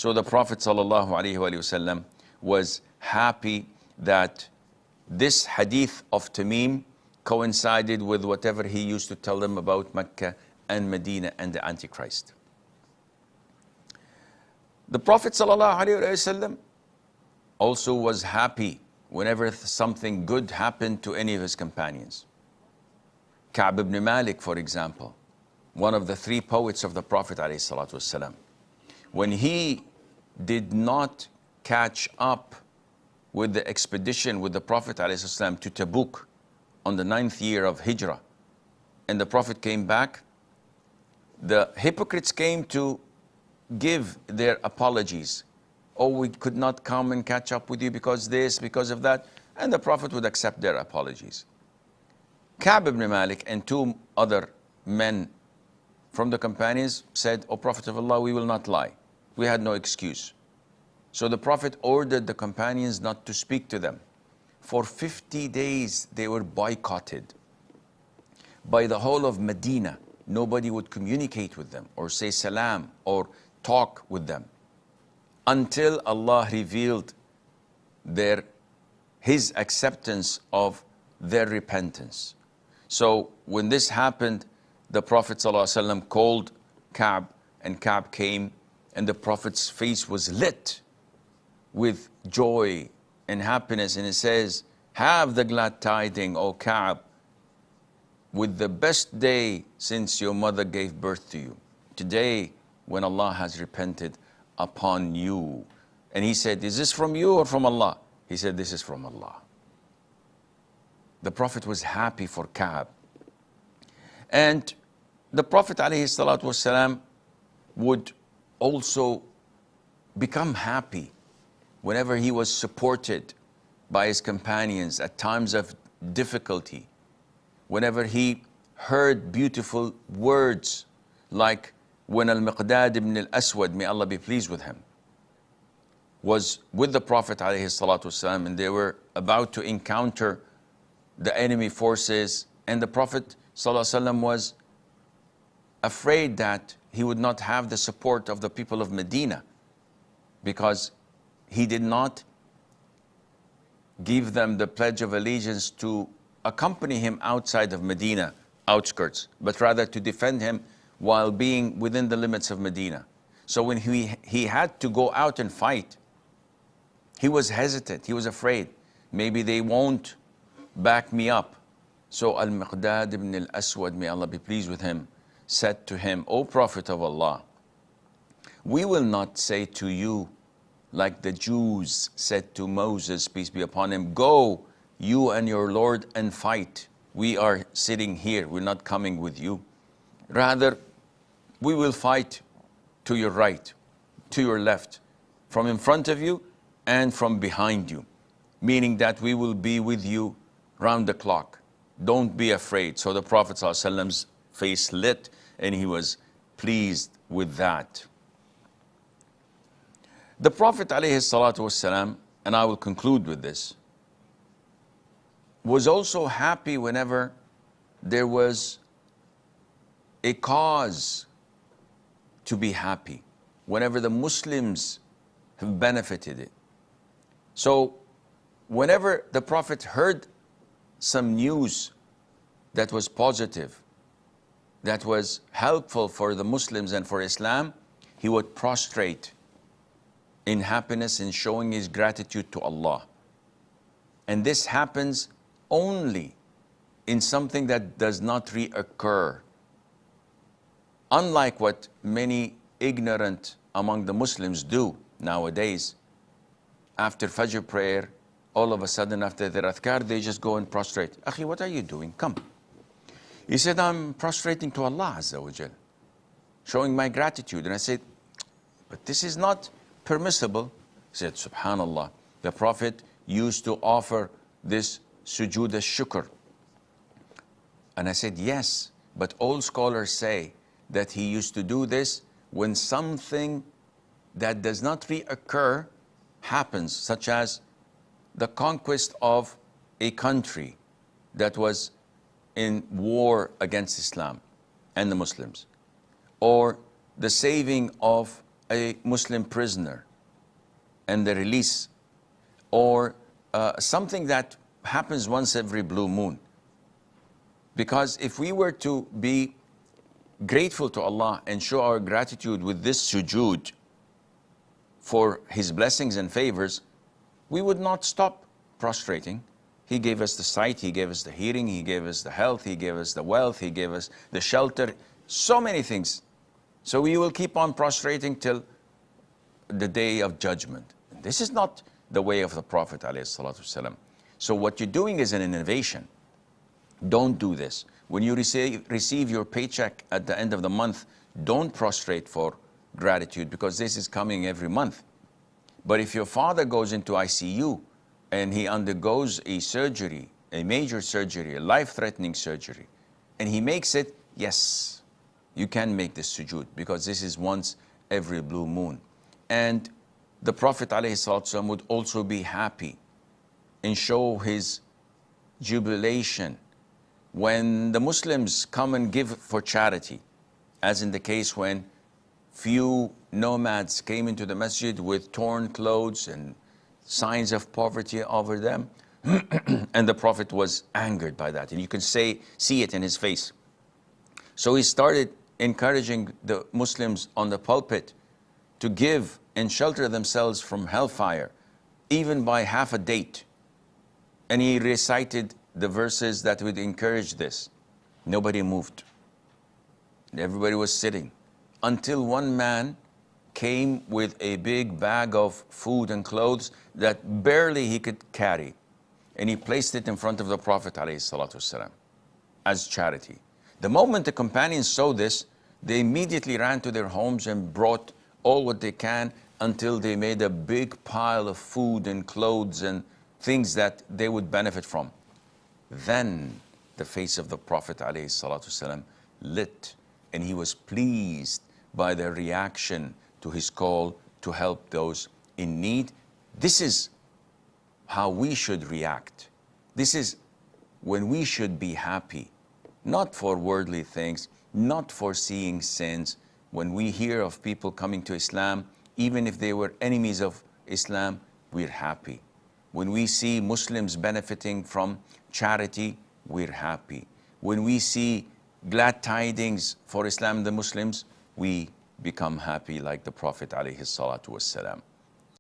So the Prophet ﷺ was happy that this hadith of Tamim coincided with whatever he used to tell them about Mecca and Medina and the Antichrist. The Prophet ﷺ also was happy whenever something good happened to any of his companions. Ka'b ibn Malik, for example, one of the three poets of the Prophet ﷺ, when he did not catch up with the expedition with the Prophet ﷺ to Tabuk on the 9th year of Hijrah, and the Prophet came back, the hypocrites came to give their apologies. Oh, we could not come and catch up with you because this, because of that. And the Prophet would accept their apologies. Ka'b ibn Malik and two other men from the companions said, O Prophet of Allah, we will not lie. We had no excuse. So the Prophet ordered the companions not to speak to them. For 50 days, they were boycotted by the whole of Medina. Nobody would communicate with them or say salam or talk with them until Allah revealed His acceptance of their repentance. So when this happened, the Prophet ﷺ called Ka'b, and Ka'b came, and the Prophet's face was lit with joy and happiness, and he says, have the glad tiding, O Ka'b, with the best day since your mother gave birth to you. Today, when Allah has repented upon you. And he said, is this from you or from Allah? He said, this is from Allah. The Prophet was happy for Ka'b. And the Prophet ﷺ would also become happy whenever he was supported by his companions at times of difficulty, whenever he heard beautiful words, like when Al-Miqdad ibn al-Aswad, may Allah be pleased with him, was with the Prophet ﷺ, and they were about to encounter the enemy forces, and the Prophet ﷺ was afraid that he would not have the support of the people of Medina, because he did not give them the pledge of allegiance to accompany him outside of Medina outskirts, but rather to defend him while being within the limits of Medina. So when he had to go out and fight, he was hesitant, he was afraid. Maybe they won't back me up. So Al-Miqdad ibn al-Aswad, may Allah be pleased with him, said to him, O Prophet of Allah, we will not say to you like the Jews said to Moses, peace be upon him, go, you and your Lord, and fight. We are sitting here, we're not coming with you. Rather, we will fight to your right, to your left, from in front of you and from behind you, meaning that we will be with you round the clock. Don't be afraid. So the Prophet ﷺ's face lit and he was pleased with that. The Prophet ﷺ, and I will conclude with this, was also happy whenever there was a cause to be happy, whenever the Muslims have benefited it. So whenever the Prophet heard some news that was positive, that was helpful for the Muslims and for Islam, he would prostrate in happiness and showing his gratitude to Allah. And this happens only in something that does not reoccur. Unlike what many ignorant among the Muslims do nowadays, after Fajr prayer, all of a sudden after their adhkar, they just go and prostrate. Akhi, what are you doing? Come. He said, I'm prostrating to Allah Azza wa Jal, showing my gratitude. And I said, but this is not permissible. He said, Subhanallah, the Prophet used to offer this sujood al-shukr. And I said, yes, but all scholars say that he used to do this when something that does not reoccur happens, such as the conquest of a country that was in war against Islam and the Muslims, or the saving of a Muslim prisoner and the release, or something that happens once every blue moon. Because if we were to be grateful to Allah and show our gratitude with this sujood for His blessings and favors, we would not stop prostrating. He gave us the sight, He gave us the hearing, He gave us the health, He gave us the wealth, He gave us the shelter, so many things. So we will keep on prostrating till the day of judgment. This is not the way of the Prophet ﷺ. So what you're doing is an innovation. Don't do this. When you receive your paycheck at the end of the month, don't prostrate for gratitude, because this is coming every month. But if your father goes into ICU and he undergoes a surgery, a major surgery, a life-threatening surgery, and he makes it, yes, you can make this sujood, because this is once every blue moon. And the Prophet ﷺ would also be happy and show his jubilation when the Muslims come and give for charity, as in the case when few nomads came into the masjid with torn clothes and signs of poverty over them, and the Prophet was angered by that, and you can see it in his face. So he started encouraging the Muslims on the pulpit to give and shelter themselves from hellfire, even by half a date. And he recited the verses that would encourage this. Nobody moved. Everybody was sitting, until one man came with a big bag of food and clothes that barely he could carry. And he placed it in front of the Prophet ﷺ as charity. The moment the companions saw this, they immediately ran to their homes and brought all what they can, until they made a big pile of food and clothes and things that they would benefit from. Then the face of the Prophet ﷺ lit, and he was pleased by their reaction to his call to help those in need. This is how we should react. This is when we should be happy, not for worldly things, not for seeing sins. When we hear of people coming to Islam, even if they were enemies of Islam, we're happy. When we see Muslims benefiting from charity, we're happy. When we see glad tidings for Islam and the Muslims, we become happy like the Prophet ﷺ.